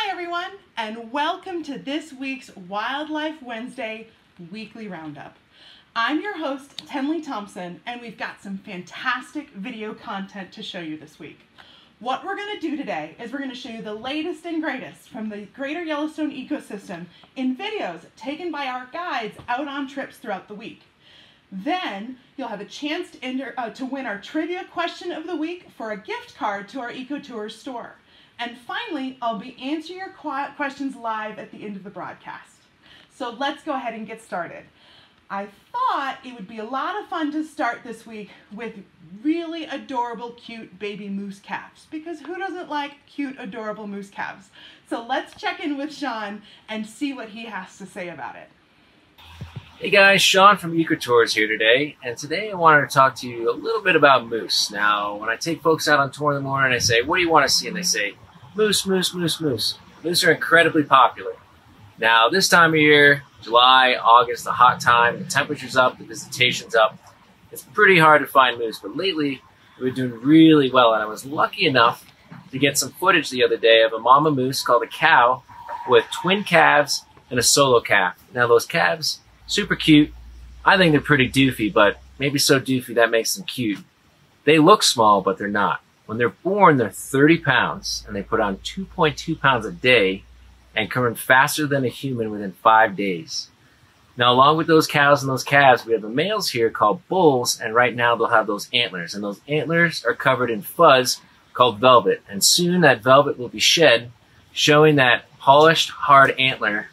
Hi everyone, and welcome to this week's Wildlife Wednesday Weekly Roundup. I'm your host, Tenley Thompson, and we've got some fantastic video content to show you this week. What we're going to do today is we're going to show you the latest and greatest from the Greater Yellowstone ecosystem in videos taken by our guides out on trips throughout the week. Then you'll have a chance to win our trivia question of the week for a gift card to our EcoTours store. And finally, I'll be answering your questions live at the end of the broadcast. So let's go ahead and get started. I thought it would be a lot of fun to start this week with really adorable, cute baby moose calves, because who doesn't like cute, adorable moose calves? So let's check in with Sean and see what he has to say about it. Hey guys, Sean from EcoTours here today, and today I wanted to talk to you a little bit about moose. Now, when I take folks out on tour in the morning, I say, what do you want to see? And they say, moose, moose, moose, moose. Moose are incredibly popular. Now, this time of year, July, August, the hot time, the temperature's up, the visitation's up. It's pretty hard to find moose, but lately we've been doing really well, and I was lucky enough to get some footage the other day of a mama moose called a cow with twin calves and a solo calf. Now, those calves, super cute. I think they're pretty doofy, but maybe so doofy that makes them cute. They look small, but they're not. When they're born, they're 30 pounds, and they put on 2.2 pounds a day and can run faster than a human within 5 days. Now, along with those cows and those calves, we have the males here called bulls, and right now they'll have those antlers. And those antlers are covered in fuzz called velvet, and soon that velvet will be shed, showing that polished, hard antler,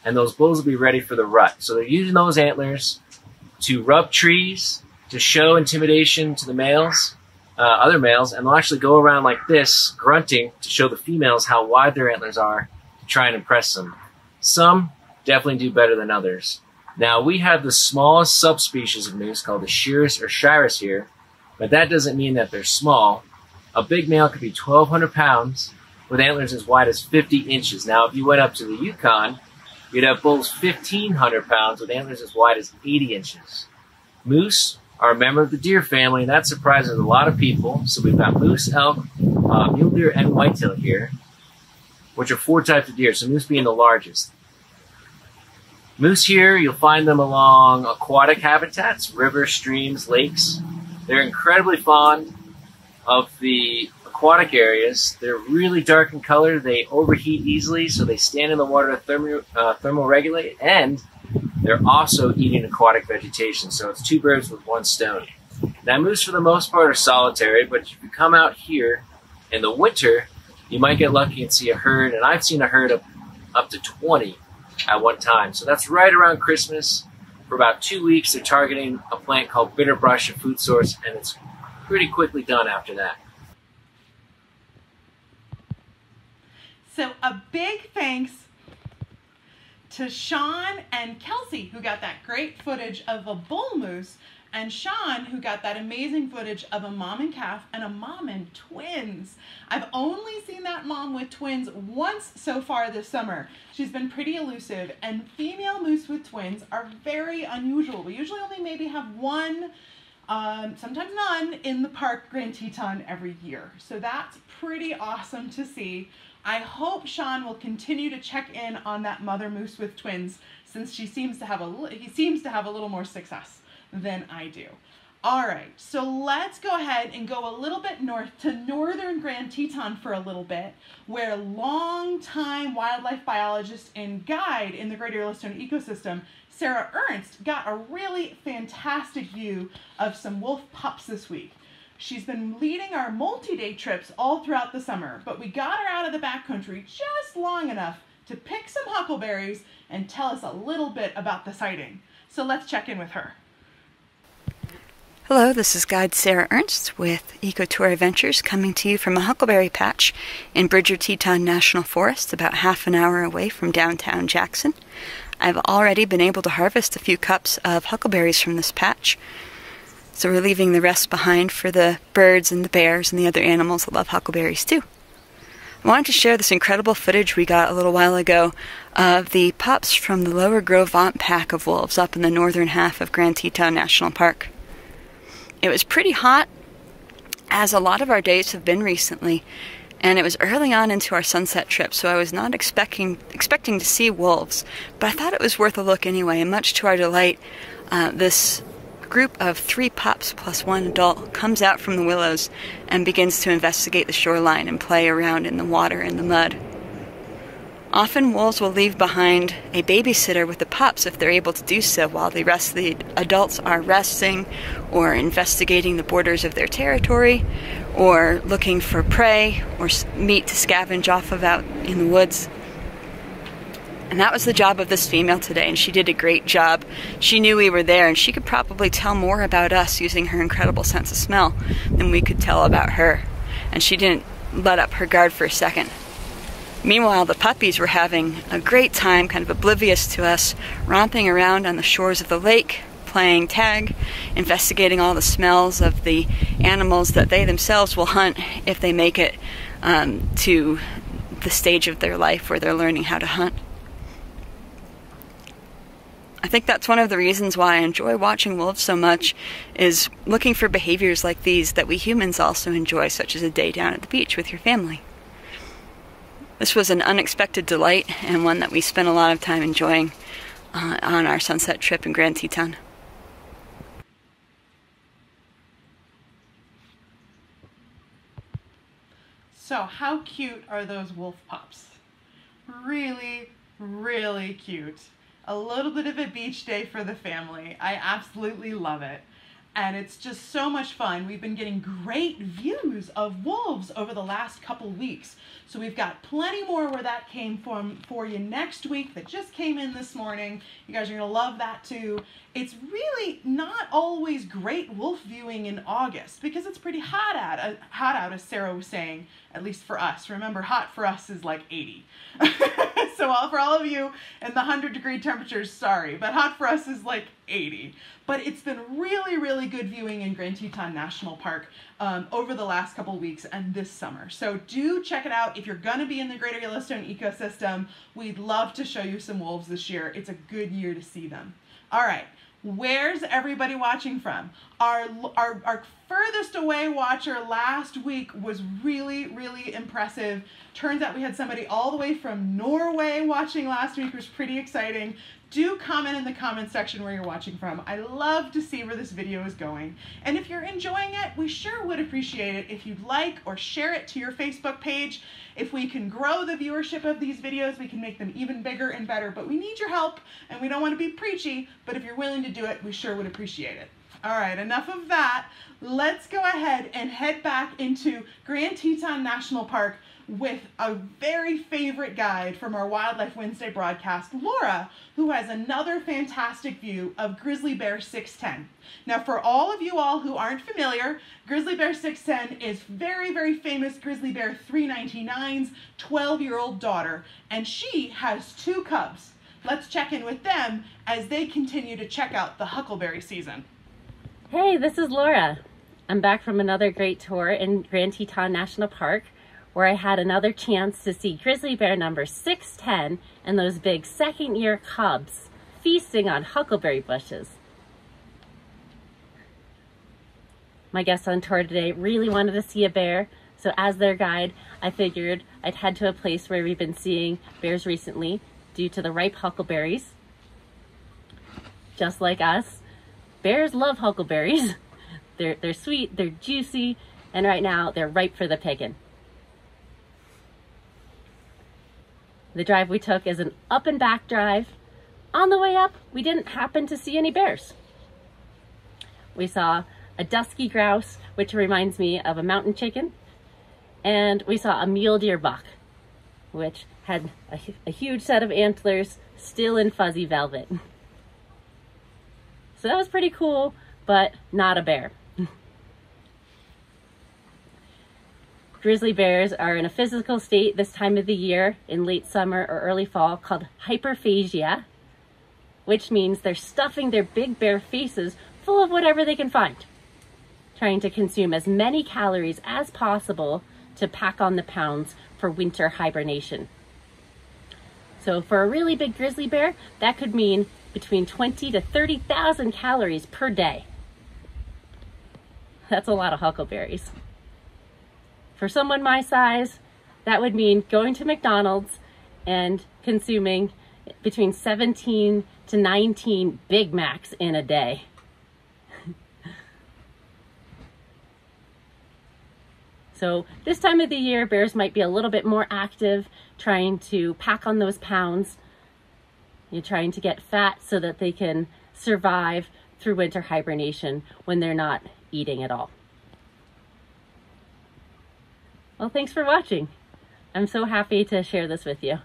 and those bulls will be ready for the rut. So they're using those antlers to rub trees, to show intimidation to the males, other males, and they'll actually go around like this, grunting to show the females how wide their antlers are to try and impress them. Some definitely do better than others. Now, we have the smallest subspecies of moose called the Shirus or Shirus here, but that doesn't mean that they're small. A big male could be 1,200 pounds with antlers as wide as 50 inches. Now, if you went up to the Yukon, you'd have bulls 1,500 pounds with antlers as wide as 80 inches. Moose are a member of the deer family, and that surprises a lot of people. So we've got moose, elk, mule deer, and whitetail here, which are 4 types of deer, so moose being the largest. Moose here, you'll find them along aquatic habitats, rivers, streams, lakes. They're incredibly fond of the aquatic areas. They're really dark in color. They overheat easily, so they stand in the water to thermoregulate, and they're also eating aquatic vegetation, so it's 2 birds with 1 stone. Now, moose for the most part are solitary, but if you come out here in the winter, you might get lucky and see a herd, and I've seen a herd of up to 20 at one time. So that's right around Christmas. For about 2 weeks, they're targeting a plant called bitterbrush, a food source, and it's pretty quickly done after that. So a big thanks to Sean and Kelsey, who got that great footage of a bull moose, and Sean, who got that amazing footage of a mom and calf and a mom and twins. I've only seen that mom with twins once so far this summer. She's been pretty elusive, and female moose with twins are very unusual. We usually only maybe have one, sometimes none, in the park Grand Teton every year. So that's pretty awesome to see. I hope Sean will continue to check in on that mother moose with twins, since he seems to have a little more success than I do. All right, so let's go ahead and go a little bit north to northern Grand Teton for a little bit, where longtime wildlife biologist and guide in the Greater Yellowstone ecosystem, Sarah Ernst, got a really fantastic view of some wolf pups this week. She's been leading our multi-day trips all throughout the summer, but we got her out of the backcountry just long enough to pick some huckleberries and tell us a little bit about the sighting. So let's check in with her. Hello, this is Guide Sarah Ernst with EcoTour Adventures, coming to you from a huckleberry patch in Bridger Teton National Forest, about half an hour away from downtown Jackson. I've already been able to harvest a few cups of huckleberries from this patch, so we're leaving the rest behind for the birds and the bears and the other animals that love huckleberries too. I wanted to share this incredible footage we got a little while ago of the pups from the Lower Gros Ventre pack of wolves up in the northern half of Grand Teton National Park. It was pretty hot, as a lot of our days have been recently, And it was early on into our sunset trip, so I was not expecting to see wolves, but I thought it was worth a look anyway, and much to our delight, this group of 3 pups plus 1 adult comes out from the willows and begins to investigate the shoreline and play around in the water and the mud. Often wolves will leave behind a babysitter with the pups if they're able to do so, while the rest of the adults are resting or investigating the borders of their territory or looking for prey or meat to scavenge off of out in the woods. And that was the job of this female today, and she did a great job. She knew we were there, and she could probably tell more about us using her incredible sense of smell than we could tell about her. And she didn't let up her guard for a second. Meanwhile, the puppies were having a great time, kind of oblivious to us, romping around on the shores of the lake, playing tag, investigating all the smells of the animals that they themselves will hunt if they make it to the stage of their life where they're learning how to hunt. I think that's one of the reasons why I enjoy watching wolves so much, is looking for behaviors like these that we humans also enjoy, such as a day down at the beach with your family. This was an unexpected delight, and one that we spent a lot of time enjoying on our sunset trip in Grand Teton. So how cute are those wolf pups? Really, really cute. A little bit of a beach day for the family. I absolutely love it. And it's just so much fun. We've been getting great views of wolves over the last couple weeks. So we've got plenty more where that came from for you next week that just came in this morning. You guys are gonna love that too. It's really not always great wolf viewing in August because it's pretty hot out, as Sarah was saying, at least for us. Remember, hot for us is like 80. So for all of you in the 100-degree temperatures, sorry, but hot for us is like 80. But it's been really, really good viewing in Grand Teton National Park over the last couple weeks and this summer. So do check it out. If you're going to be in the Greater Yellowstone ecosystem, we'd love to show you some wolves this year. It's a good year to see them. All right. Where's everybody watching from? Our furthest away watcher last week was really, really impressive. Turns out we had somebody all the way from Norway watching last week, which was pretty exciting. Do comment in the comment section where you're watching from. I love to see where this video is going. And if you're enjoying it, we sure would appreciate it if you'd like or share it to your Facebook page. If we can grow the viewership of these videos, we can make them even bigger and better. But we need your help, and we don't want to be preachy, but if you're willing to do it, we sure would appreciate it. All right, enough of that. Let's go ahead and head back into Grand Teton National Park with a very favorite guide from our Wildlife Wednesday broadcast, Laura, who has another fantastic view of Grizzly Bear 610. Now, for all of you all who aren't familiar, Grizzly Bear 610 is very, very famous Grizzly Bear 399's 12-year-old daughter, and she has 2 cubs. Let's check in with them as they continue to check out the huckleberry season. Hey, this is Laura. I'm back from another great tour in Grand Teton National Park, where I had another chance to see Grizzly Bear number 610 and those big 2nd-year cubs feasting on huckleberry bushes. My guests on tour today really wanted to see a bear, so as their guide, I figured I'd head to a place where we've been seeing bears recently due to the ripe huckleberries. Just like us, bears love huckleberries. They're sweet, they're juicy, and right now they're ripe for the picking. The drive we took is an up and back drive. On the way up, we didn't happen to see any bears. We saw a dusky grouse, which reminds me of a mountain chicken, and we saw a mule deer buck, which had a huge set of antlers still in fuzzy velvet. So that was pretty cool, but not a bear. Grizzly bears are in a physical state this time of the year in late summer or early fall called hyperphagia, which means they're stuffing their big bear faces full of whatever they can find, trying to consume as many calories as possible to pack on the pounds for winter hibernation. So for a really big grizzly bear, that could mean between 20 to 30,000 calories per day. That's a lot of huckleberries. For someone my size, That would mean going to McDonald's and consuming between 17 to 19 Big Macs in a day. So this time of the year, bears might be a little bit more active, trying to pack on those pounds. You're trying to get fat so that they can survive through winter hibernation when they're not eating at all. Well, thanks for watching. I'm so happy to share this with you.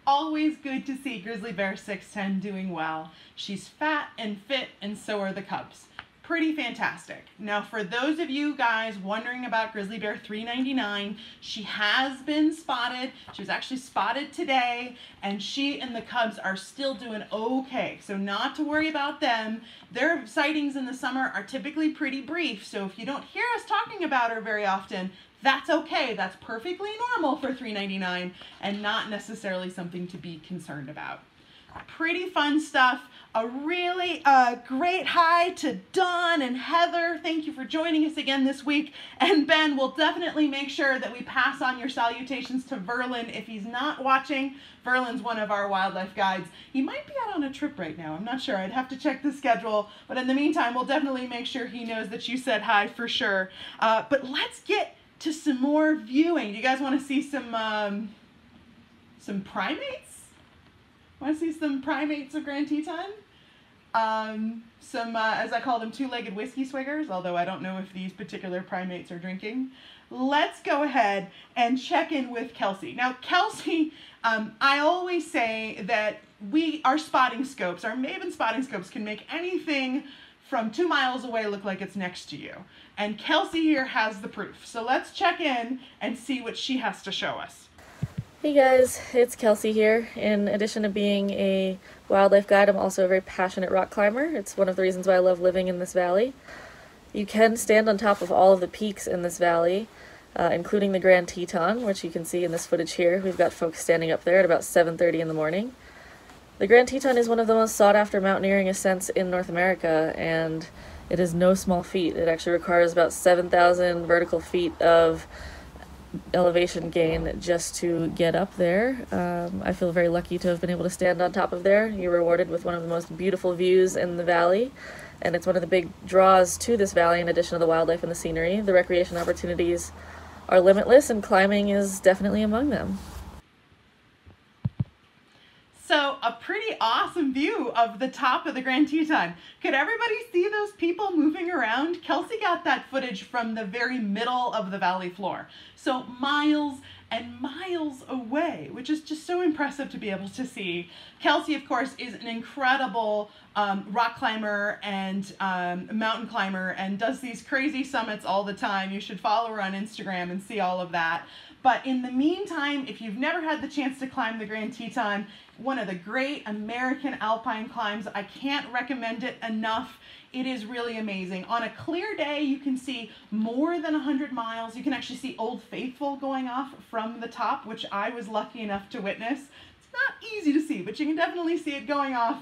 Always good to see Grizzly Bear 610 doing well. She's fat and fit, and so are the cubs. Pretty fantastic. Now, for those of you guys wondering about Grizzly Bear 399, she has been spotted. She was actually spotted today, and she and the cubs are still doing okay. So not to worry about them. Their sightings in the summer are typically pretty brief, so if you don't hear us talking about her very often, that's okay. That's perfectly normal for 399 and not necessarily something to be concerned about. Pretty fun stuff. A really great hi to Dawn and Heather. Thank you for joining us again this week. And Ben, we'll definitely make sure that we pass on your salutations to Verlin if he's not watching. Verlin's one of our wildlife guides. He might be out on a trip right now. I'm not sure. I'd have to check the schedule. But in the meantime, we'll definitely make sure he knows that you said hi for sure. But let's get to some more viewing. Do you guys want to see some primates? Want to see some primates of Grand Teton? Some, as I call them, two-legged whiskey swiggers, although I don't know if these particular primates are drinking. Let's go ahead and check in with Kelsey. Now, Kelsey, I always say that our spotting scopes, our Maven spotting scopes, can make anything from 2 miles away look like it's next to you. And Kelsey here has the proof. So let's check in and see what she has to show us. Hey guys, it's Kelsey here. In addition to being a wildlife guide, I'm also a very passionate rock climber. It's one of the reasons why I love living in this valley. You can stand on top of all of the peaks in this valley, including the Grand Teton, which you can see in this footage here. We've got folks standing up there at about 7:30 in the morning. The Grand Teton is one of the most sought-after mountaineering ascents in North America, and it is no small feat. It actually requires about 7,000 vertical feet of elevation gain just to get up there. I feel very lucky to have been able to stand on top of there. You're rewarded with one of the most beautiful views in the valley, and it's one of the big draws to this valley in addition to the wildlife and the scenery. The recreation opportunities are limitless, and climbing is definitely among them. So a pretty awesome view of the top of the Grand Teton. Could everybody see those people moving around? Kelsey got that footage from the very middle of the valley floor. So miles and miles away, which is just so impressive to be able to see. Kelsey, of course, is an incredible rock climber and mountain climber and does these crazy summits all the time. You should follow her on Instagram and see all of that. But in the meantime, if you've never had the chance to climb the Grand Teton, one of the great American alpine climbs, I can't recommend it enough. It is really amazing. On a clear day, you can see more than 100 miles. You can actually see Old Faithful going off from the top, which I was lucky enough to witness. It's not easy to see, but you can definitely see it going off.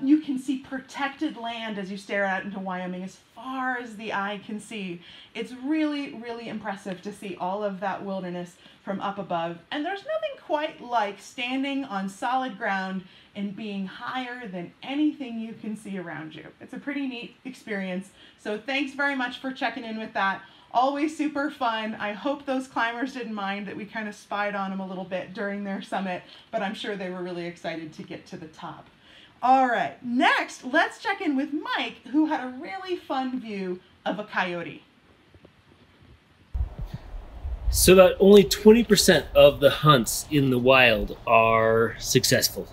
You can see protected land as you stare out into Wyoming as far as the eye can see. It's really, really impressive to see all of that wilderness from up above. And there's nothing quite like standing on solid ground and being higher than anything you can see around you. It's a pretty neat experience. So thanks very much for checking in with that. Always super fun. I hope those climbers didn't mind that we kind of spied on them a little bit during their summit, but I'm sure they were really excited to get to the top. All right, next, let's check in with Mike, who had a really fun view of a coyote. So about only 20% of the hunts in the wild are successful,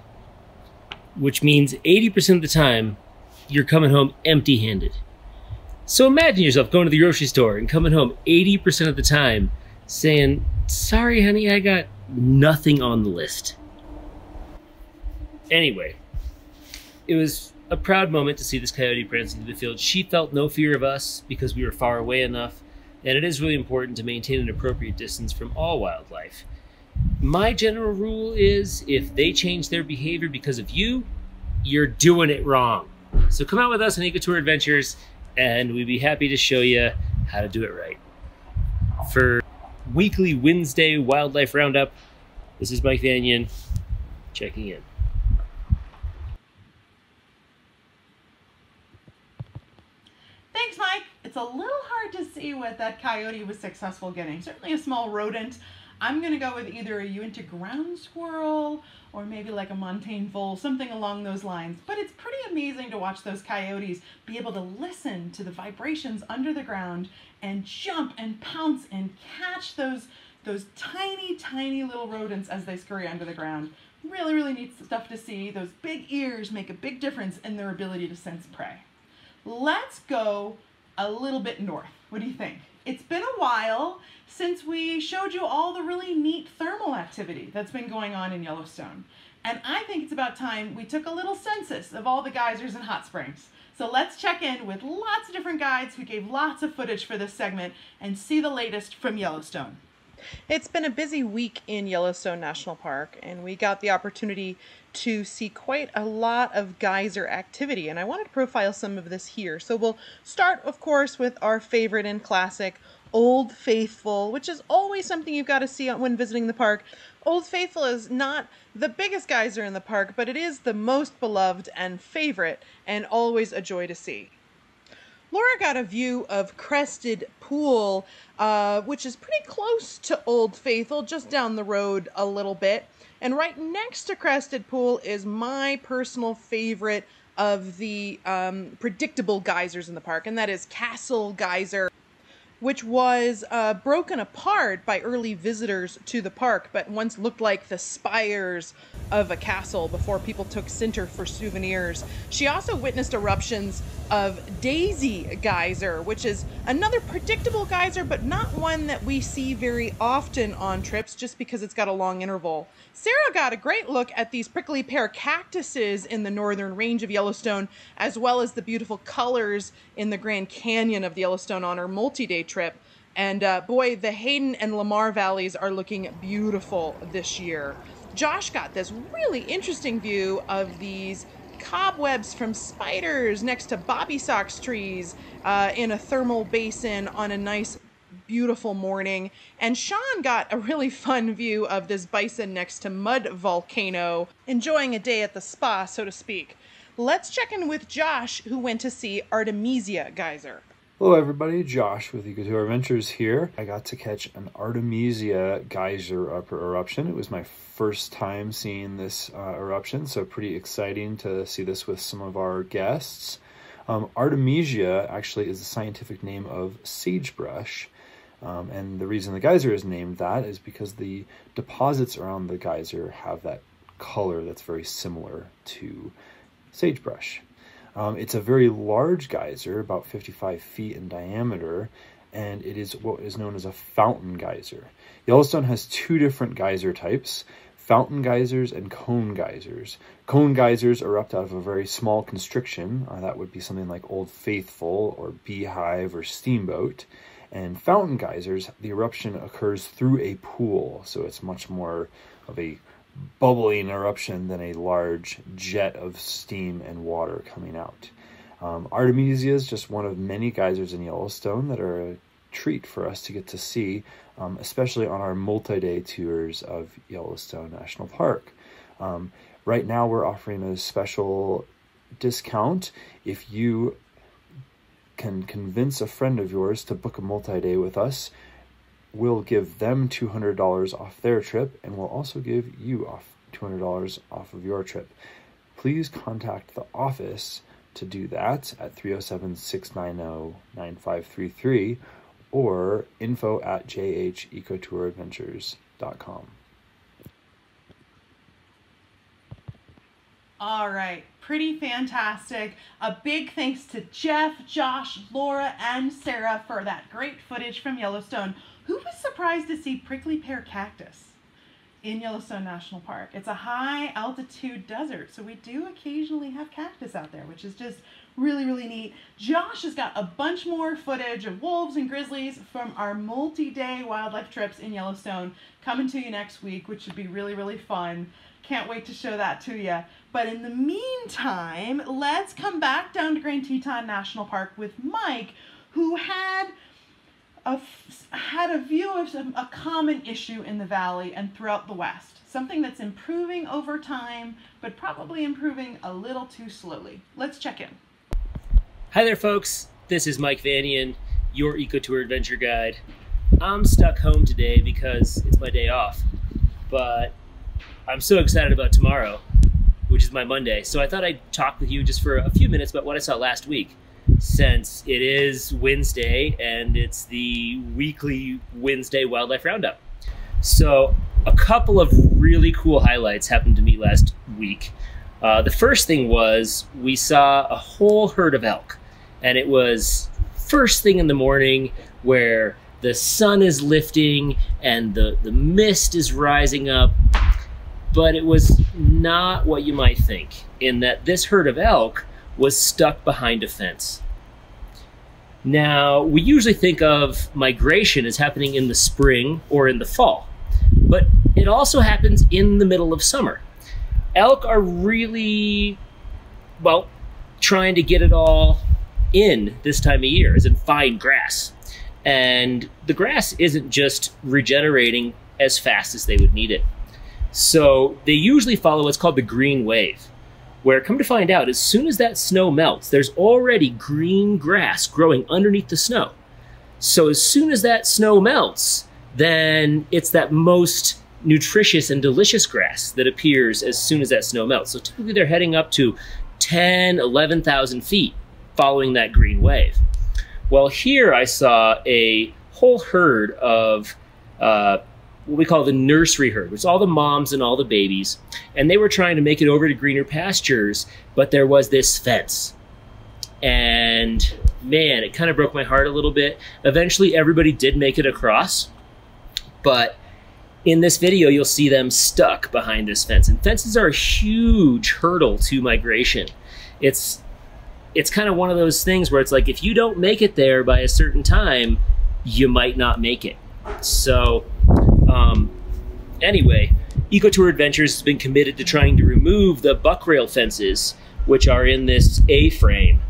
which means 80% of the time you're coming home empty-handed. So imagine yourself going to the grocery store and coming home 80% of the time saying, "Sorry, honey, I got nothing on the list." Anyway, it was a proud moment to see this coyote prance into the field. She felt no fear of us because we were far away enough, and it is really important to maintain an appropriate distance from all wildlife. My general rule is if they change their behavior because of you, you're doing it wrong. So come out with us on Ecotour Adventures and we'd be happy to show you how to do it right. For weekly Wednesday Wildlife Roundup, this is Mike Vanian checking in. Thanks, Mike. It's a little hard to see what that coyote was successful getting. Certainly a small rodent. I'm going to go with either a Uinta ground squirrel or maybe like a montane vole, something along those lines. But it's pretty amazing to watch those coyotes be able to listen to the vibrations under the ground and jump and pounce and catch those tiny, tiny little rodents as they scurry under the ground. Really, really neat stuff to see. Those big ears make a big difference in their ability to sense prey. Let's go a little bit north. What do you think? It's been a while since we showed you all the really neat thermal activity that's been going on in Yellowstone. And I think it's about time we took a little census of all the geysers and hot springs. So let's check in with lots of different guides who gave lots of footage for this segment and see the latest from Yellowstone. It's been a busy week in Yellowstone National Park, and we got the opportunity to see quite a lot of geyser activity, and I wanted to profile some of this here. So we'll start, of course, with our favorite and classic, Old Faithful, which is always something you've got to see when visiting the park. Old Faithful is not the biggest geyser in the park, but it is the most beloved and favorite, and always a joy to see. Laura got a view of Crested Pool, which is pretty close to Old Faithful, just down the road a little bit. And right next to Crested Pool is my personal favorite of the predictable geysers in the park, and that is Castle Geyser, which was broken apart by early visitors to the park, but once looked like the spires of a castle before people took center for souvenirs. She also witnessed eruptions of Daisy Geyser, which is another predictable geyser, but not one that we see very often on trips just because it's got a long interval. Sarah got a great look at these prickly pear cactuses in the northern range of Yellowstone, as well as the beautiful colors in the Grand Canyon of the Yellowstone on her multi-day trip. And boy, the Hayden and Lamar valleys are looking beautiful this year. Josh got this really interesting view of these cobwebs from spiders next to bobby socks trees in a thermal basin on a nice beautiful morning. And Sean got a really fun view of this bison next to Mud Volcano, enjoying a day at the spa, so to speak. Let's check in with Josh, who went to see Artemisia Geyser. Hello everybody, Josh with Ecotour Adventures here. I got to catch an Artemisia Geyser eruption. It was my first time seeing this eruption, so pretty exciting to see this with some of our guests. Artemisia actually is the scientific name of sagebrush. And the reason the geyser is named that is because the deposits around the geyser have that color that's very similar to sagebrush. It's a very large geyser, about 55 feet in diameter, and it is what is known as a fountain geyser. Yellowstone has two different geyser types, fountain geysers and cone geysers. Cone geysers erupt out of a very small constriction. That would be something like Old Faithful or Beehive or Steamboat. And fountain geysers, the eruption occurs through a pool, so it's much more of a bubbling eruption than a large jet of steam and water coming out. Artemisia is just one of many geysers in Yellowstone that are a treat for us to get to see, especially on our multi-day tours of Yellowstone National Park. Right now we're offering a special discount if you can convince a friend of yours to book a multi-day with us. We'll give them $200 off their trip, and we'll also give you $200 off of your trip. Please contact the office to do that at 307-690-9533 or info@jhecotouradventures.com. All right, pretty fantastic. A big thanks to Jeff, Josh, Laura, and Sarah for that great footage from Yellowstone. Who was surprised to see prickly pear cactus in Yellowstone National Park? It's a high altitude desert, so we do occasionally have cactus out there, which is just really, really neat. Josh has got a bunch more footage of wolves and grizzlies from our multi-day wildlife trips in Yellowstone coming to you next week, which should be really, really fun. Can't wait to show that to you. But in the meantime, let's come back down to Grand Teton National Park with Mike, who had a view of a common issue in the valley and throughout the West. Something that's improving over time, but probably improving a little too slowly. Let's check in. Hi there, folks. This is Mike Vanian, your Ecotour Adventure Guide. I'm stuck home today because it's my day off, but I'm so excited about tomorrow, which is my Monday. So I thought I'd talk with you just for a few minutes about what I saw last week, since it is Wednesday and it's the weekly Wednesday Wildlife Roundup. So a couple of really cool highlights happened to me last week. The first thing was we saw a whole herd of elk, and it was first thing in the morning where the sun is lifting and the mist is rising up. But it was not what you might think, in that this herd of elk was stuck behind a fence. Now, we usually think of migration as happening in the spring or in the fall, but it also happens in the middle of summer. Elk are really, well, trying to get it all in this time of year, as in fine grass. And the grass isn't just regenerating as fast as they would need it. So they usually follow what's called the green wave, where, come to find out, as soon as that snow melts, there's already green grass growing underneath the snow. So as soon as that snow melts, then it's that most nutritious and delicious grass that appears as soon as that snow melts. So typically they're heading up to 10, 11,000 feet following that green wave. Well, here I saw a whole herd of what we call the nursery herd. It's all the moms and all the babies, and they were trying to make it over to greener pastures, but there was this fence. And man, it kind of broke my heart a little bit. Eventually everybody did make it across, but in this video you'll see them stuck behind this fence. And fences are a huge hurdle to migration. It's kind of one of those things where it's like, if you don't make it there by a certain time, you might not make it. So anyway, Ecotour Adventures has been committed to trying to remove the buck rail fences, which are in this A-frame.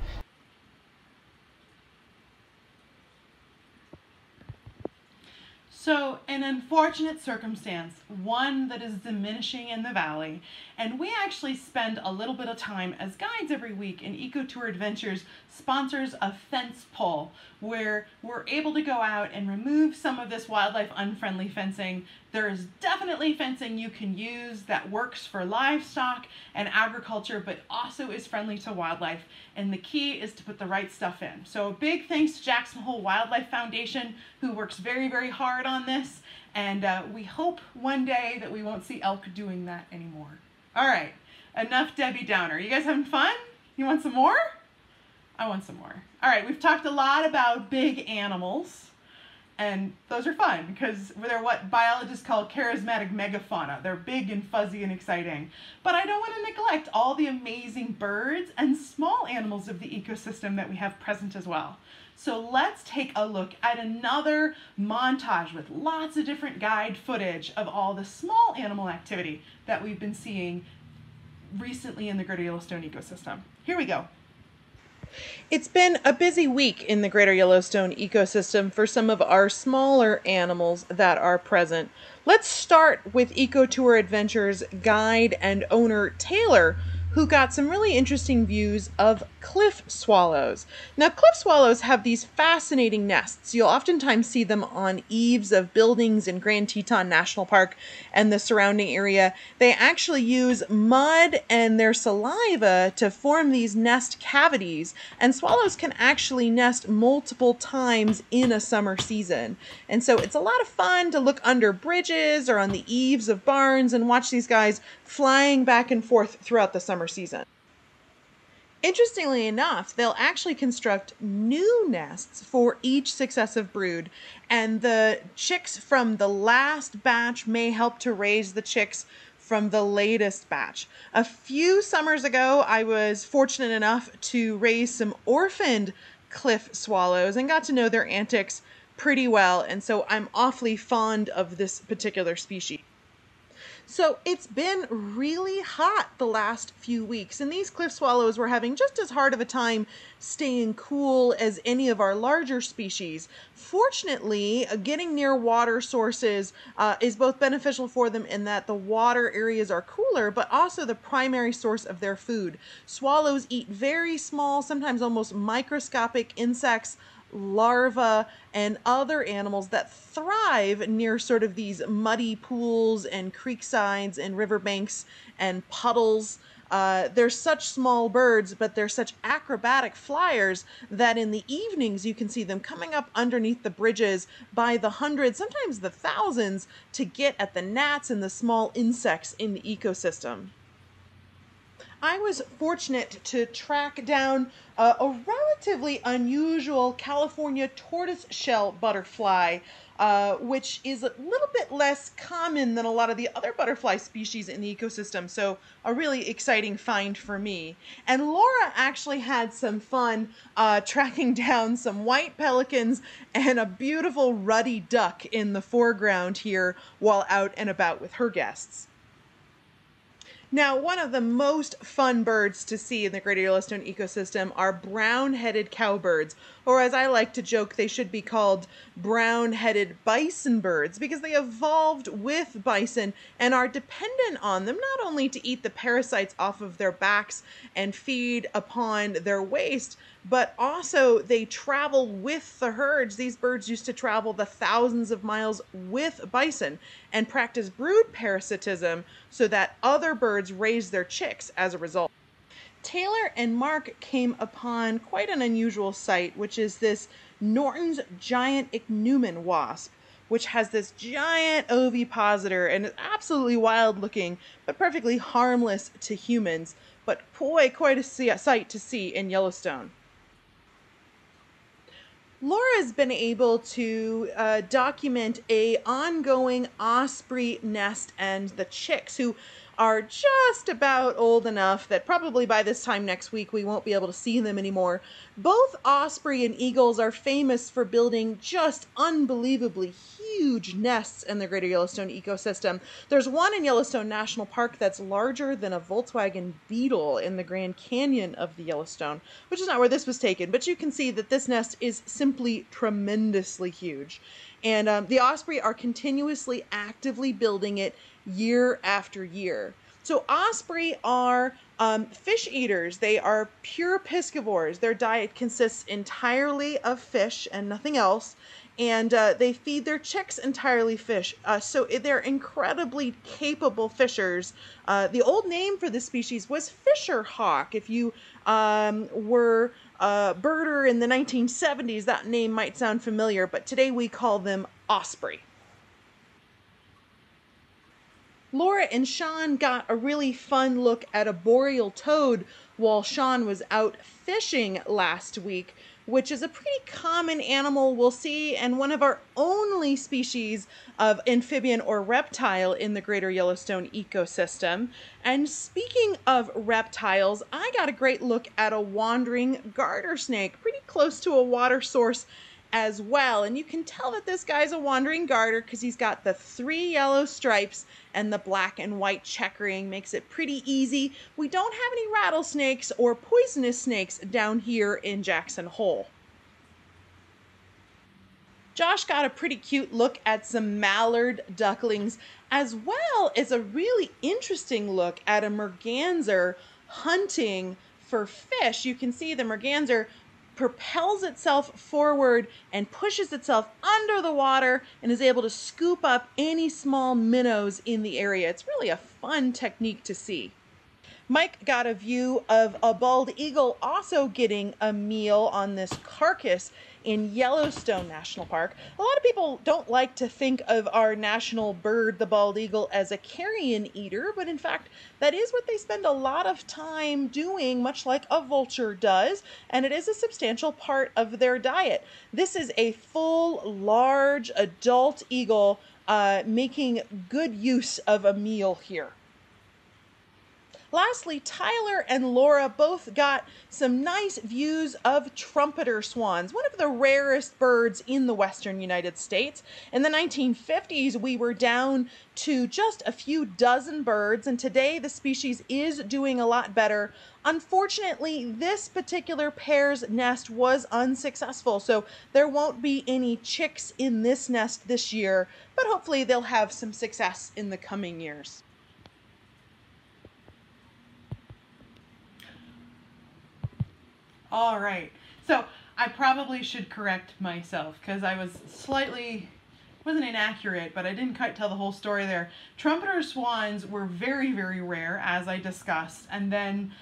So, an unfortunate circumstance, one that is diminishing in the valley, and we actually spend a little bit of time as guides every week, and Ecotour Adventures sponsors a fence pull, where we're able to go out and remove some of this wildlife unfriendly fencing. There is definitely fencing you can use that works for livestock and agriculture, but also is friendly to wildlife, and the key is to put the right stuff in. So a big thanks to Jackson Hole Wildlife Foundation, who works very, very hard on this, and we hope one day that we won't see elk doing that anymore. All right, enough Debbie Downer. You guys having fun? You want some more? I want some more. All right, we've talked a lot about big animals, and those are fun because they're what biologists call charismatic megafauna. They're big and fuzzy and exciting. But I don't want to neglect all the amazing birds and small animals of the ecosystem that we have present as well. So let's take a look at another montage with lots of different guide footage of all the small animal activity that we've been seeing recently in the Greater Yellowstone ecosystem. Here we go. It's been a busy week in the Greater Yellowstone ecosystem for some of our smaller animals that are present. Let's start with Ecotour Adventures guide and owner Taylor, who got some really interesting views of cliff swallows. Now, cliff swallows have these fascinating nests. You'll oftentimes see them on eaves of buildings in Grand Teton National Park and the surrounding area. They actually use mud and their saliva to form these nest cavities, and swallows can actually nest multiple times in a summer season. And so it's a lot of fun to look under bridges or on the eaves of barns and watch these guys flying back and forth throughout the summer season. Interestingly enough, they'll actually construct new nests for each successive brood, and the chicks from the last batch may help to raise the chicks from the latest batch. A few summers ago, I was fortunate enough to raise some orphaned cliff swallows and got to know their antics pretty well, and so I'm awfully fond of this particular species. So it's been really hot the last few weeks, and these cliff swallows were having just as hard of a time staying cool as any of our larger species. Fortunately, getting near water sources is both beneficial for them in that the water areas are cooler, but also the primary source of their food. Swallows eat very small, sometimes almost microscopic insects, larvae, and other animals that thrive near sort of these muddy pools and creek sides and riverbanks and puddles. They're such small birds, but they're such acrobatic flyers that in the evenings you can see them coming up underneath the bridges by the hundreds, sometimes the thousands, to get at the gnats and the small insects in the ecosystem. I was fortunate to track down a relatively unusual California tortoiseshell butterfly, which is a little bit less common than a lot of the other butterfly species in the ecosystem, so a really exciting find for me. And Laura actually had some fun tracking down some white pelicans and a beautiful ruddy duck in the foreground here while out and about with her guests. Now, one of the most fun birds to see in the Greater Yellowstone ecosystem are brown-headed cowbirds, or as I like to joke, they should be called brown-headed bison birds, because they evolved with bison and are dependent on them not only to eat the parasites off of their backs and feed upon their waste, but also they travel with the herds. These birds used to travel the thousands of miles with bison and practice brood parasitism so that other birds raise their chicks as a result. Taylor and Mark came upon quite an unusual sight, which is this Norton's giant Ignomin wasp, which has this giant ovipositor and is absolutely wild looking, but perfectly harmless to humans. But boy, quite a sight to see in Yellowstone. Laura's been able to document a ongoing osprey nest and the chicks, who are just about old enough that probably by this time next week we won't be able to see them anymore. Both osprey and eagles are famous for building just unbelievably huge nests in the Greater Yellowstone ecosystem. There's one in Yellowstone National Park that's larger than a Volkswagen Beetle in the Grand Canyon of the Yellowstone, which is not where this was taken, but you can see that this nest is simply tremendously huge. And the osprey are continuously actively building it year after year. So osprey are fish eaters. They are pure piscivores. Their diet consists entirely of fish and nothing else. And they feed their chicks entirely fish. So they're incredibly capable fishers. The old name for this species was fisher hawk. If you were a birder in the 1970s, that name might sound familiar, but today we call them osprey. Laura and Sean got a really fun look at a boreal toad while Sean was out fishing last week, which is a pretty common animal we'll see and one of our only species of amphibian or reptile in the Greater Yellowstone ecosystem. And speaking of reptiles, I got a great look at a wandering garter snake, pretty close to a water source as well. And you can tell that this guy's a wandering garter because he's got the 3 yellow stripes and the black and white checkering. Makes it pretty easy. We don't have any rattlesnakes or poisonous snakes down here in Jackson Hole. Josh got a pretty cute look at some mallard ducklings, as well as a really interesting look at a merganser hunting for fish. You can see the merganser propels itself forward and pushes itself under the water and is able to scoop up any small minnows in the area. It's really a fun technique to see. Mike got a view of a bald eagle also getting a meal on this carcass in Yellowstone National Park. A lot of people don't like to think of our national bird, the bald eagle, as a carrion eater, but in fact, that is what they spend a lot of time doing, much like a vulture does, and it is a substantial part of their diet. This is a full, large, adult eagle making good use of a meal here. Lastly, Tyler and Laura both got some nice views of trumpeter swans, one of the rarest birds in the western United States. In the 1950s, we were down to just a few dozen birds, and today the species is doing a lot better. Unfortunately, this particular pair's nest was unsuccessful, so there won't be any chicks in this nest this year, but hopefully they'll have some success in the coming years. All right, so I probably should correct myself because I was wasn't inaccurate, but I didn't quite tell the whole story there. Trumpeter swans were very, very rare, as I discussed, and then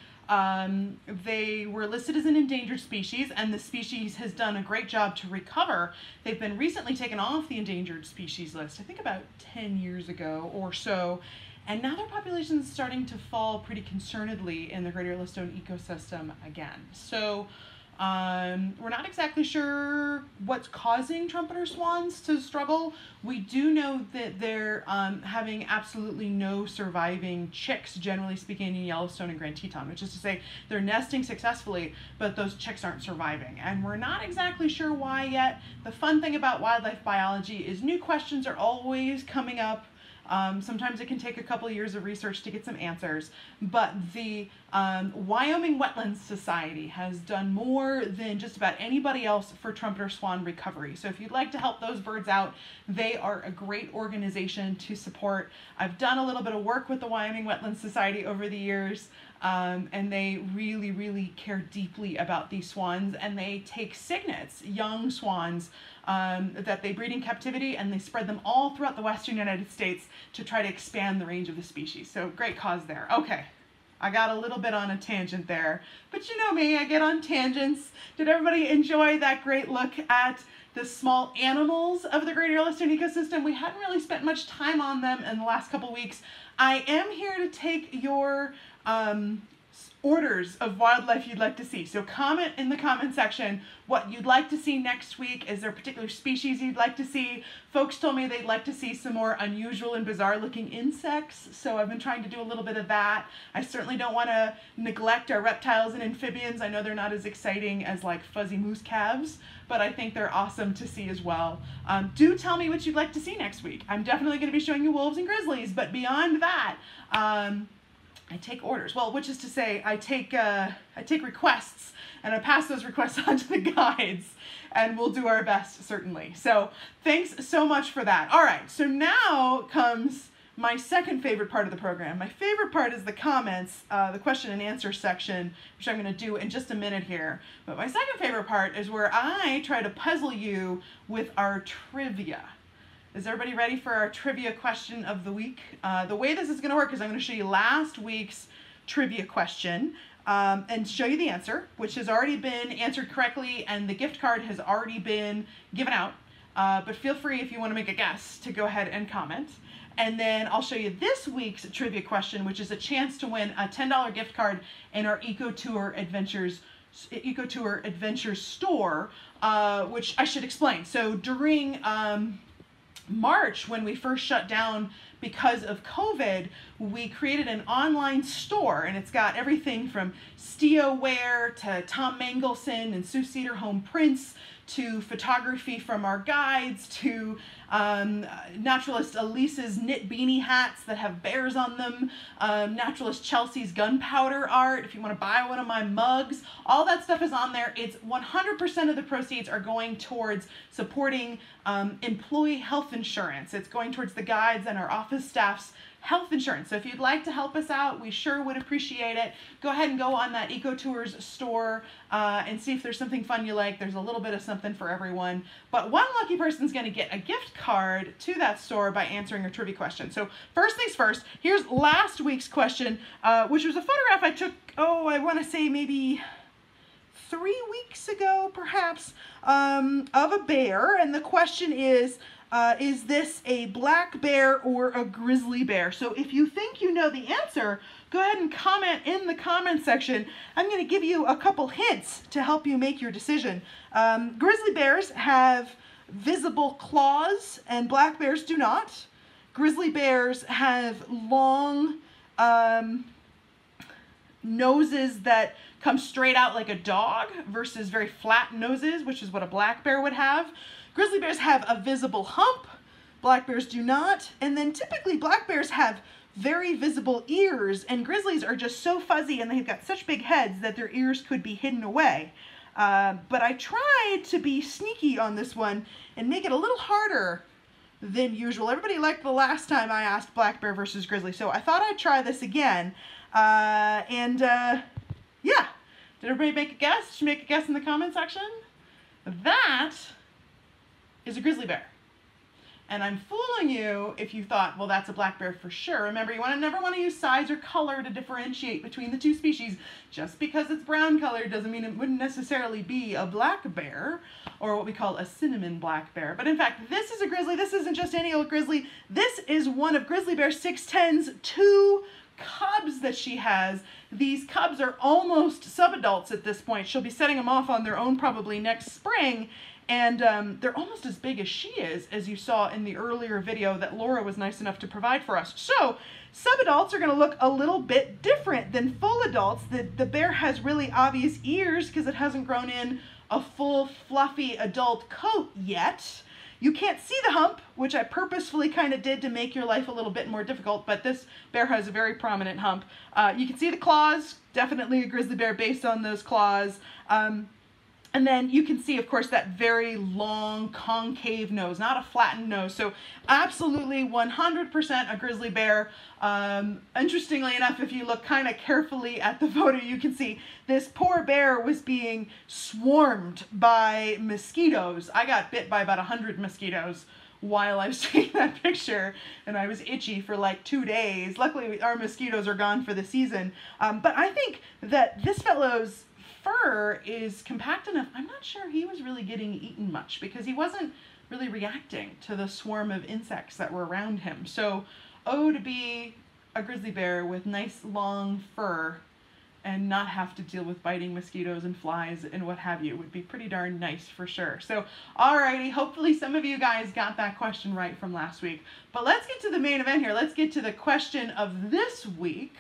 they were listed as an endangered species, and the species has done a great job to recover. They've been recently taken off the endangered species list, I think about 10 years ago or so, and now their population is starting to fall pretty concernedly in the Greater Yellowstone ecosystem again. So we're not exactly sure what's causing trumpeter swans to struggle. We do know that they're having absolutely no surviving chicks, generally speaking, in Yellowstone and Grand Teton, which is to say they're nesting successfully, but those chicks aren't surviving. And we're not exactly sure why yet. The fun thing about wildlife biology is new questions are always coming up. Sometimes it can take a couple of years of research to get some answers, but the Wyoming Wetlands Society has done more than just about anybody else for trumpeter swan recovery. So if you'd like to help those birds out, they are a great organization to support. I've done a little bit of work with the Wyoming Wetlands Society over the years, and they really, really care deeply about these swans, and they take cygnets, young swans, that they breed in captivity, and they spread them all throughout the western United States to try to expand the range of the species. So great cause there. Okay, I got a little bit on a tangent there, but you know me, I get on tangents. Did everybody enjoy that great look at the small animals of the Greater Yellowstone ecosystem? We hadn't really spent much time on them in the last couple weeks. I am here to take your orders of wildlife you'd like to see. So comment in the comment section what you'd like to see next week. Is there a particular species you'd like to see? Folks told me they'd like to see some more unusual and bizarre looking insects, so I've been trying to do a little bit of that. I certainly don't want to neglect our reptiles and amphibians. I know they're not as exciting as like fuzzy moose calves, but I think they're awesome to see as well. Do tell me what you'd like to see next week. I'm definitely going to be showing you wolves and grizzlies, but beyond that, I take orders. Well, which is to say, I take requests, and I pass those requests on to the guides, and we'll do our best, certainly. So thanks so much for that. All right, so now comes my second favorite part of the program. My favorite part is the comments, the question and answer section, which I'm going to do in just a minute here. But my second favorite part is where I try to puzzle you with our trivia. Is everybody ready for our trivia question of the week? The way this is going to work is I'm going to show you last week's trivia question and show you the answer, which has already been answered correctly, and the gift card has already been given out. But feel free, if you want to make a guess, to go ahead and comment. And then I'll show you this week's trivia question, which is a chance to win a $10 gift card in our EcoTour Adventures store, which I should explain. So during March, when we first shut down because of COVID, we created an online store, and it's got everything from Steo-ware to Tom Mangelson and Sue Cedar home prints to photography from our guides to naturalist Elise's knit beanie hats that have bears on them, naturalist Chelsea's gunpowder art, if you want to buy one of my mugs, all that stuff is on there. It's 100% of the proceeds are going towards supporting employee health insurance. It's going towards the guides and our office staff's health insurance. So if you'd like to help us out, we sure would appreciate it. Go ahead and go on that EcoTours store and see if there's something fun you like. There's a little bit of something for everyone. But one lucky person's going to get a gift card to that store by answering a trivia question. So first things first, here's last week's question, which was a photograph I took, I want to say maybe 3 weeks ago, perhaps, of a bear. And the question is this a black bear or a grizzly bear? So if you think you know the answer, go ahead and comment in the comment section. I'm going to give you a couple hints to help you make your decision. Grizzly bears have visible claws and black bears do not. Grizzly bears have long noses that come straight out like a dog versus very flat noses, which is what a black bear would have. Grizzly bears have a visible hump. Black bears do not. And then typically black bears have very visible ears, and grizzlies are just so fuzzy and they've got such big heads that their ears could be hidden away. But I tried to be sneaky on this one and make it a little harder than usual. Everybody liked the last time I asked black bear versus grizzly, so I thought I'd try this again. Yeah, did everybody make a guess? Did you make a guess in the comment section? That is a grizzly bear. And I'm fooling you if you thought, well, that's a black bear for sure. Remember, you never want to use size or color to differentiate between the two species. Just because it's brown colored doesn't mean it wouldn't necessarily be a black bear, or what we call a cinnamon black bear. But in fact, this is a grizzly. This isn't just any old grizzly. This is one of Grizzly Bear 610's 2 cubs that she has. These cubs are almost subadults at this point. She'll be setting them off on their own probably next spring. And they're almost as big as she is, as you saw in the earlier video that Laura was nice enough to provide for us. So subadults are going to look a little bit different than full adults. The bear has really obvious ears because it hasn't grown in a full fluffy adult coat yet. You can't see the hump, which I purposefully kind of did to make your life a little bit more difficult, but this bear has a very prominent hump. You can see the claws, definitely a grizzly bear based on those claws. And then you can see, of course, that very long concave nose, not a flattened nose. So absolutely 100% a grizzly bear. Interestingly enough, if you look kind of carefully at the photo, you can see this poor bear was being swarmed by mosquitoes. I got bit by about 100 mosquitoes while I was taking that picture, and I was itchy for like 2 days. Luckily, our mosquitoes are gone for the season. But I think that this fellow's fur is compact enough. I'm not sure he was really getting eaten much because he wasn't really reacting to the swarm of insects that were around him. So, oh, to be a grizzly bear with nice long fur and not have to deal with biting mosquitoes and flies and what have you would be pretty darn nice for sure. So, alrighty, hopefully some of you guys got that question right from last week. But let's get to the main event here. Let's get to the question of this week.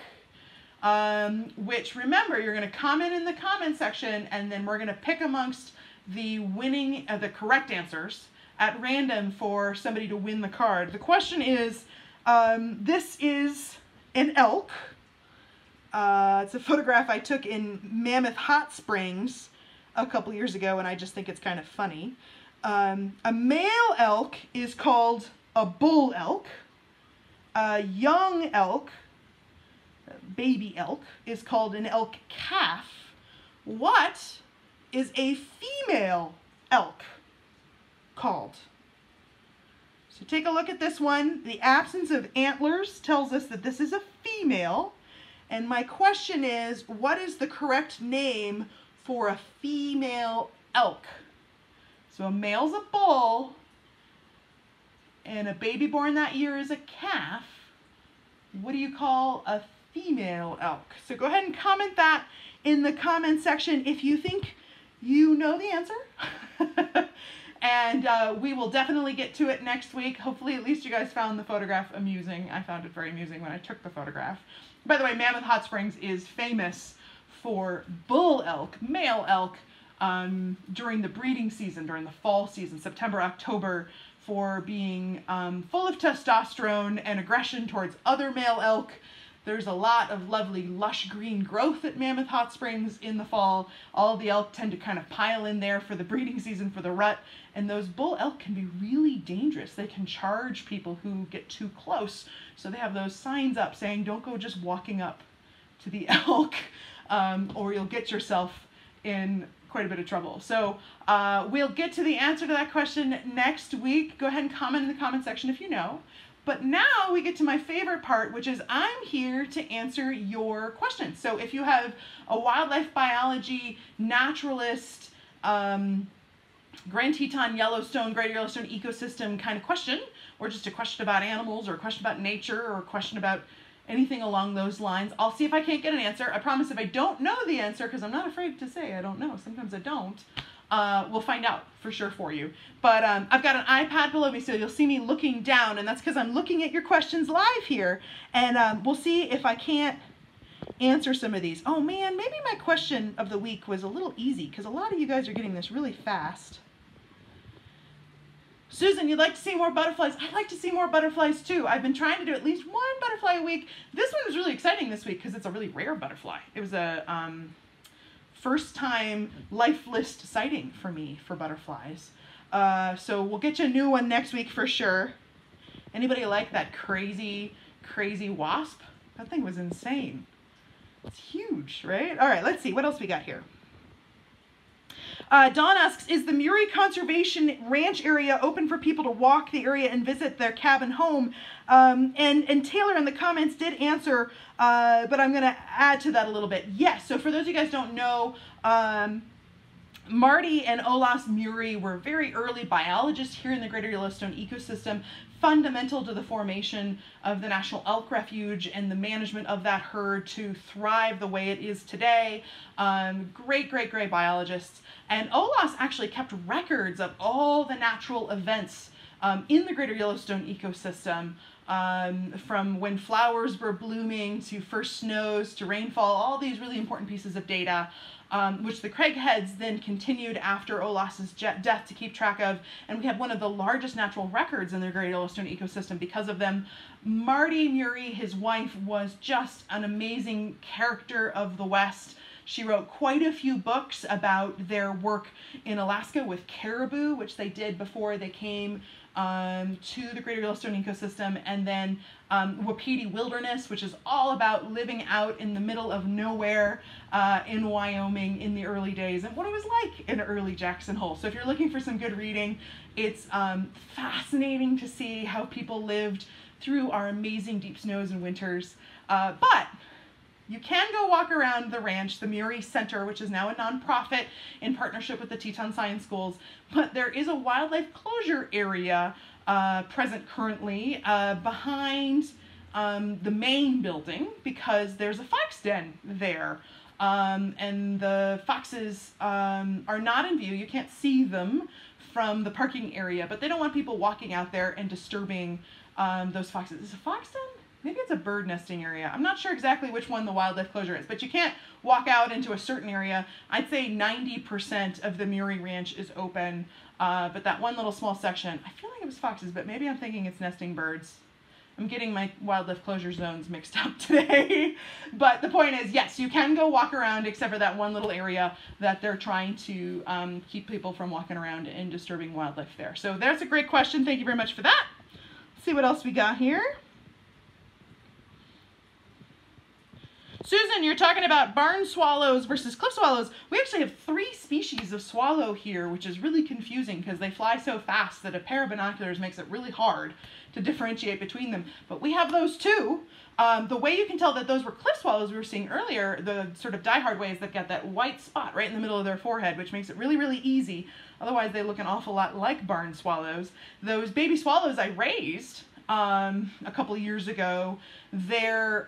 Which, remember, you're going to comment in the comment section, and then we're going to pick amongst the the correct answers at random for somebody to win the card. The question is, this is an elk. It's a photograph I took in Mammoth Hot Springs a couple years ago, and I just think it's kind of funny. A male elk is called a bull elk. A young elk, baby elk, is called an elk calf. What is a female elk called? So take a look at this one. The absence of antlers tells us that this is a female. And my question is, what is the correct name for a female elk? So a male's a bull, and a baby born that year is a calf. What do you call a female elk? So go ahead and comment that in the comment section if you think you know the answer. And we will definitely get to it next week. Hopefully at least you guys found the photograph amusing. I found it very amusing when I took the photograph. By the way, Mammoth Hot Springs is famous for bull elk, male elk, during the breeding season, during the fall season, September, October, for being full of testosterone and aggression towards other male elk. There's a lot of lovely lush green growth at Mammoth Hot Springs in the fall. All the elk tend to kind of pile in there for the breeding season, for the rut, and those bull elk can be really dangerous. They can charge people who get too close. So they have those signs up saying, don't go just walking up to the elk, or you'll get yourself in quite a bit of trouble. So we'll get to the answer to that question next week. Go ahead and comment in the comment section if you know. But now we get to my favorite part, which is I'm here to answer your questions. So if you have a wildlife biology, naturalist, Grand Teton, Yellowstone, Greater Yellowstone ecosystem kind of question, or just a question about animals, or a question about nature, or a question about anything along those lines, I'll see if I can't get an answer. I promise if I don't know the answer, because I'm not afraid to say I don't know, sometimes I don't, we'll find out for sure for you. But I've got an iPad below me, so you'll see me looking down, and that's because I'm looking at your questions live here. And we'll see if I can't answer some of these. Oh man, maybe my question of the week was a little easy because a lot of you guys are getting this really fast. Susan, you'd like to see more butterflies? I'd like to see more butterflies too. I've been trying to do at least one butterfly a week. This one was really exciting this week because it's a really rare butterfly. It was a first time life list sighting for me for butterflies. So we'll get you a new one next week for sure. Anybody like that crazy wasp? That thing was insane. It's huge, right? All right, let's see. What else we got here? Dawn asks, is the Muri Conservation Ranch area open for people to walk the area and visit their cabin home? And Taylor in the comments did answer, but I'm going to add to that a little bit. Yes, so for those of you guys don't know, Marty and Olaus Muri were very early biologists here in the Greater Yellowstone ecosystem, fundamental to the formation of the National Elk Refuge and the management of that herd to thrive the way it is today. Great biologists. And Olaus actually kept records of all the natural events in the Greater Yellowstone ecosystem, from when flowers were blooming to first snows to rainfall, all these really important pieces of data, which the Craigheads then continued after Olaus's death to keep track of. And we have one of the largest natural records in the Greater Yellowstone ecosystem because of them. Marty Muri, his wife, was just an amazing character of the West. She wrote quite a few books about their work in Alaska with caribou, which they did before they came to the Greater Yellowstone ecosystem, and then Wapiti Wilderness, which is all about living out in the middle of nowhere in Wyoming in the early days, and what it was like in early Jackson Hole. So if you're looking for some good reading, it's fascinating to see how people lived through our amazing deep snows and winters. But you can go walk around the ranch, the Muri Center, which is now a nonprofit in partnership with the Teton Science Schools, but there is a wildlife closure area present currently behind the main building because there's a fox den there. And the foxes are not in view. You can't see them from the parking area, but they don't want people walking out there and disturbing those foxes. Is it a fox den? Maybe it's a bird nesting area. I'm not sure exactly which one the wildlife closure is, but you can't walk out into a certain area. I'd say 90% of the Muri Ranch is open, but that one little small section, I feel like it was foxes, but maybe I'm thinking it's nesting birds. I'm getting my wildlife closure zones mixed up today. But the point is, yes, you can go walk around except for that one little area that they're trying to keep people from walking around and disturbing wildlife there. So that's a great question. Thank you very much for that. Let's see what else we got here. Susan, you're talking about barn swallows versus cliff swallows. We actually have 3 species of swallow here, which is really confusing because they fly so fast that a pair of binoculars makes it really hard to differentiate between them. But we have those too. The way you can tell that those were cliff swallows we were seeing earlier, the sort of diehard way, is they've got that white spot right in the middle of their forehead, which makes it really, really easy. Otherwise, they look an awful lot like barn swallows. Those baby swallows I raised a couple of years ago, their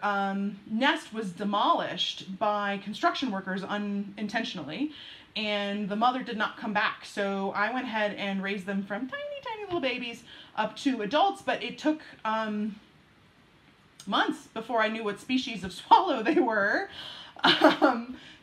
nest was demolished by construction workers unintentionally, and the mother did not come back. So I went ahead and raised them from tiny little babies up to adults, but it took months before I knew what species of swallow they were,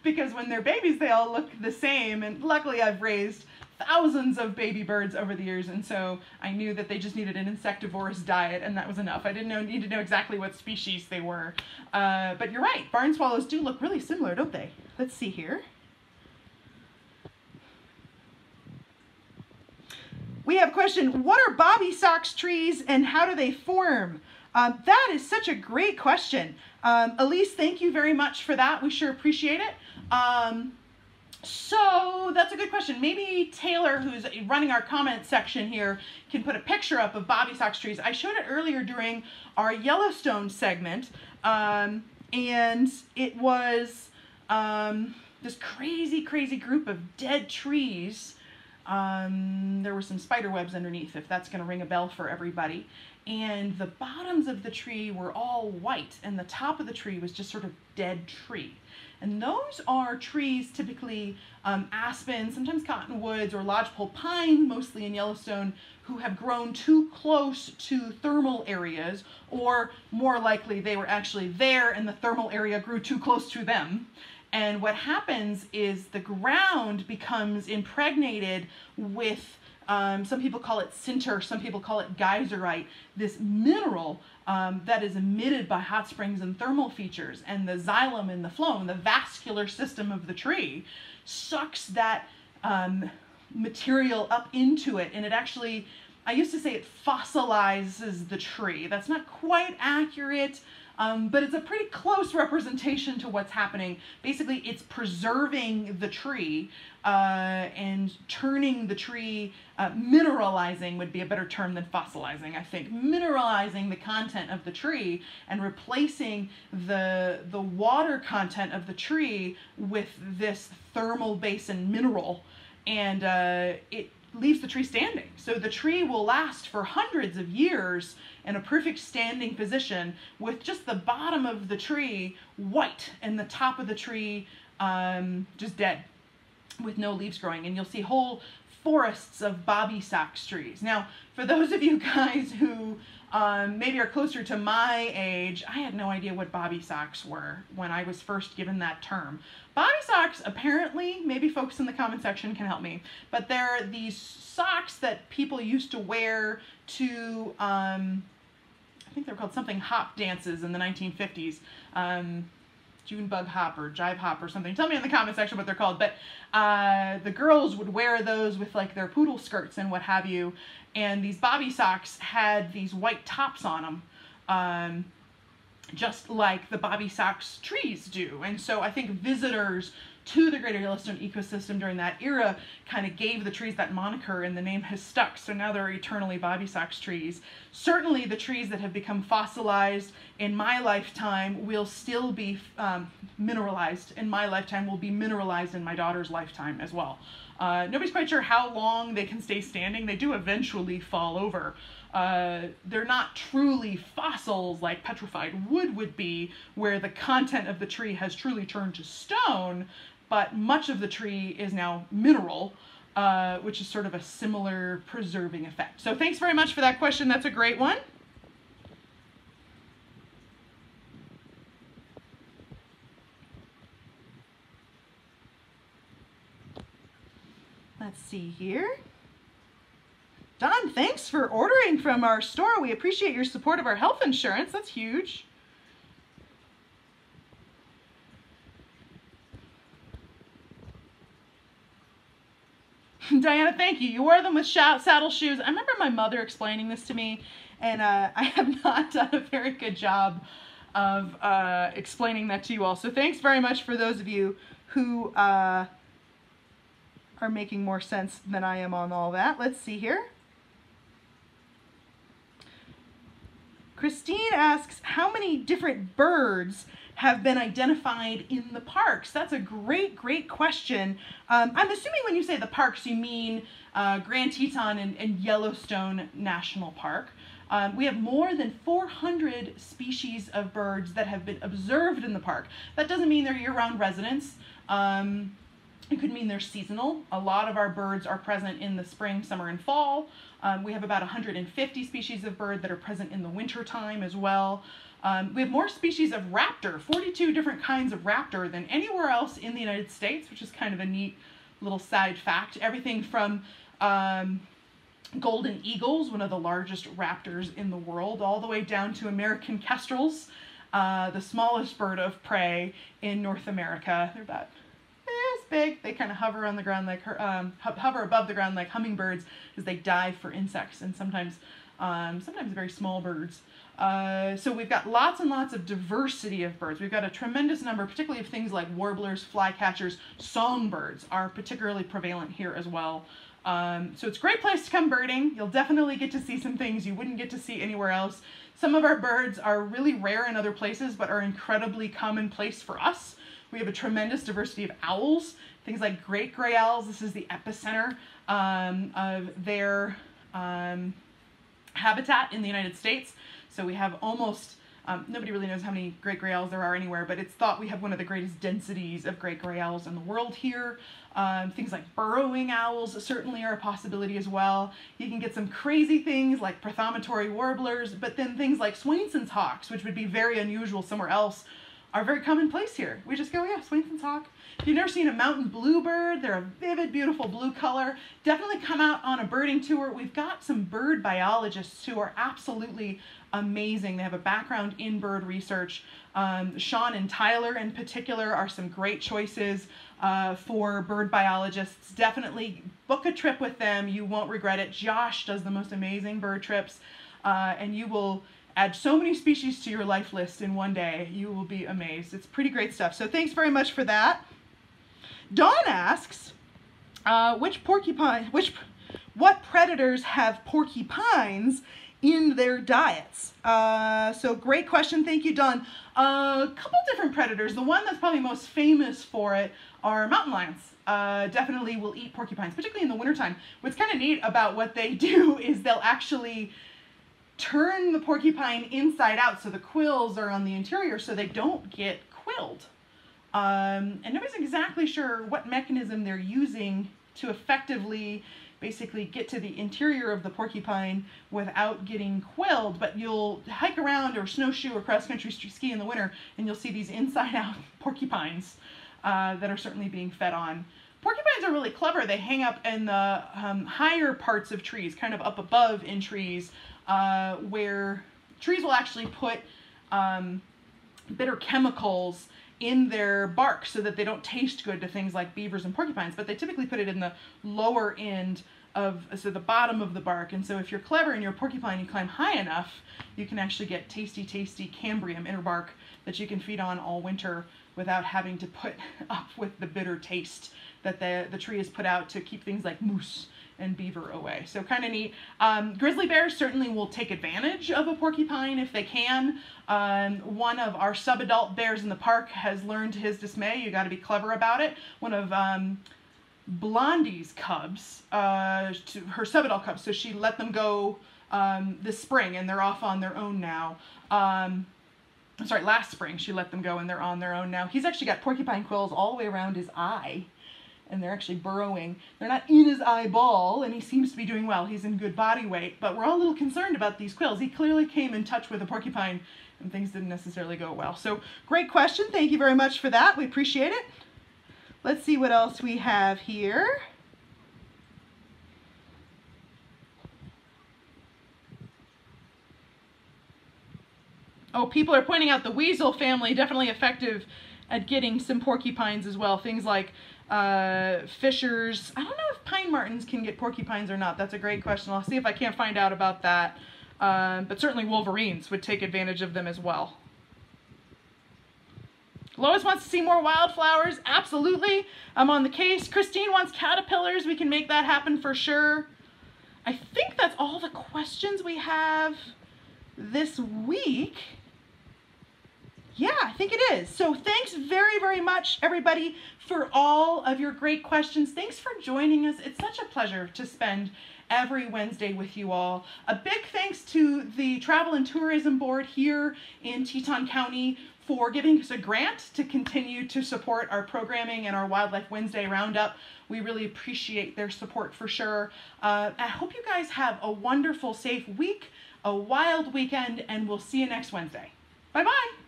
because when they're babies they all look the same, and luckily I've raised thousands of baby birds over the years, and so I knew that they just needed an insectivorous diet, and that was enough. I didn't need to know exactly what species they were. But you're right, barn swallows do look really similar, don't they? Let's see here. We have a question, what are bobby socks trees and how do they form? That is such a great question. Elise, thank you very much for that. We sure appreciate it. So that's a good question. Maybe Taylor, who's running our comment section here, can put a picture up of bobby socks trees. I showed it earlier during our Yellowstone segment, and it was this crazy group of dead trees. There were some spider webs underneath, if that's going to ring a bell for everybody. And the bottoms of the tree were all white, and the top of the tree was just sort of dead tree. And those are trees, typically aspen, sometimes cottonwoods, or lodgepole pine, mostly in Yellowstone, who have grown too close to thermal areas, or more likely they were actually there and the thermal area grew too close to them. And what happens is the ground becomes impregnated with, some people call it sinter, some people call it geyserite, this mineral that is emitted by hot springs and thermal features. And the xylem and the phloem, the vascular system of the tree, sucks that material up into it, and it actually, I used to say it fossilizes the tree. That's not quite accurate, but it's a pretty close representation to what's happening. Basically, it's preserving the tree and turning the tree, mineralizing would be a better term than fossilizing, I think. Mineralizing the content of the tree and replacing the water content of the tree with this thermal basin mineral, and it leaves the tree standing. So the tree will last for hundreds of years in a perfect standing position with just the bottom of the tree white and the top of the tree just dead with no leaves growing. And you'll see whole forests of bobby sax trees. Now, for those of you guys who maybe are closer to my age, I had no idea what bobby socks were when I was first given that term. Bobby socks, apparently, maybe folks in the comment section can help me, but they're these socks that people used to wear to, I think they're called something hop dances in the 1950s. June bug hop or jive hop or something. Tell me in the comment section what they're called. But the girls would wear those with like their poodle skirts and what have you. And these bobby socks had these white tops on them, just like the bobby socks trees do. And so I think visitors to the greater Yellowstone ecosystem during that era kind of gave the trees that moniker, and the name has stuck. So now they're eternally bobby socks trees. Certainly the trees that have become fossilized in my lifetime will still be mineralized in my lifetime, will be mineralized in my daughter's lifetime as well. Nobody's quite sure how long they can stay standing. They do eventually fall over. They're not truly fossils like petrified wood would be, where the content of the tree has truly turned to stone, but much of the tree is now mineral, which is sort of a similar preserving effect. So thanks very much for that question. That's a great one. Let's see here. Don, thanks for ordering from our store. We appreciate your support of our health insurance. That's huge. Diana, thank you. You wore them with saddle shoes. I remember my mother explaining this to me, and I have not done a very good job of explaining that to you all. So thanks very much for those of you who are making more sense than I am on all that. Let's see here. Christine asks, how many different birds have been identified in the parks? That's a great, great question. I'm assuming when you say the parks, you mean Grand Teton and Yellowstone National Park. We have more than 400 species of birds that have been observed in the park. That doesn't mean they're year-round residents. It could mean they're seasonal. A lot of our birds are present in the spring, summer, and fall. We have about 150 species of bird that are present in the winter time as well. We have more species of raptor, 42 different kinds of raptor than anywhere else in the United States, which is kind of a neat little side fact. Everything from golden eagles, one of the largest raptors in the world, all the way down to American kestrels, the smallest bird of prey in North America. They're about this big. They kind of hover on the ground like hover above the ground like hummingbirds as they dive for insects, and sometimes very small birds. So we've got lots and lots of diversity of birds. We've got a tremendous number, particularly of things like warblers, flycatchers, songbirds are particularly prevalent here as well. So it's a great place to come birding. You'll definitely get to see some things you wouldn't get to see anywhere else. Some of our birds are really rare in other places, but are incredibly commonplace for us. We have a tremendous diversity of owls, things like great gray owls. This is the epicenter of their habitat in the United States. So we have almost Nobody really knows how many great gray owls there are anywhere, but it's thought we have one of the greatest densities of great gray owls in the world here. Things like burrowing owls certainly are a possibility as well. You can get some crazy things like prothomatory warblers, but then things like Swainson's hawks, which would be very unusual somewhere else, are very commonplace here. We just go, yeah, Swainson's hawk. If you've never seen a mountain bluebird, they're a vivid, beautiful blue color. Definitely come out on a birding tour. We've got some bird biologists who are absolutely amazing. They have a background in bird research. Sean and Tyler in particular are some great choices for bird biologists. Definitely book a trip with them. You won't regret it. Josh does the most amazing bird trips, and you will add so many species to your life list in one day. You will be amazed. It's pretty great stuff. So thanks very much for that. Dawn asks, what predators have porcupines in their diets? So great question. Thank you, Dawn. A couple different predators. The one that's probably most famous for it are mountain lions. Definitely will eat porcupines, particularly in the wintertime. What's kind of neat about what they do is they'll actually turn the porcupine inside out so the quills are on the interior so they don't get quilled. And nobody's exactly sure what mechanism they're using to effectively basically get to the interior of the porcupine without getting quilled, but you'll hike around or snowshoe or cross-country ski in the winter and you'll see these inside-out porcupines that are certainly being fed on. Porcupines are really clever. They hang up in the higher parts of trees, kind of up above in trees, where trees will actually put bitter chemicals in their bark so that they don't taste good to things like beavers and porcupines, but they typically put it in the lower end of, so the bottom of the bark. And so if you're clever and you're a porcupine, you climb high enough, you can actually get tasty, tasty cambrium inner bark that you can feed on all winter without having to put up with the bitter taste that the tree has put out to keep things like moose and beaver away. So kind of neat. Grizzly bears certainly will take advantage of a porcupine if they can. One of our subadult bears in the park has learned to his dismay. You got to be clever about it. One of Blondie's cubs, her subadult cubs, so she let them go this spring and they're off on their own now. I'm sorry, last spring she let them go and they're on their own now. He's actually got porcupine quills all the way around his eye, and they're actually burrowing. They're not in his eyeball, and he seems to be doing well. He's in good body weight, but we're all a little concerned about these quills. He clearly came in touch with a porcupine, and things didn't necessarily go well. So great question. Thank you very much for that. We appreciate it. Let's see what else we have here. Oh, people are pointing out the weasel family, definitely effective at getting some porcupines as well. Things like fishers. I don't know if pine martens can get porcupines or not. That's a great question. I'll see if I can't find out about that. But certainly wolverines would take advantage of them as well. Lois wants to see more wildflowers. Absolutely. I'm on the case. Christine wants caterpillars. We can make that happen for sure. I think that's all the questions we have this week. Yeah, I think it is. So thanks very, very much, everybody, for all of your great questions. Thanks for joining us. It's such a pleasure to spend every Wednesday with you all. A big thanks to the Travel and Tourism Board here in Teton County for giving us a grant to continue to support our programming and our Wildlife Wednesday Roundup. We really appreciate their support for sure. I hope you guys have a wonderful, safe week, a wild weekend, and we'll see you next Wednesday. Bye-bye.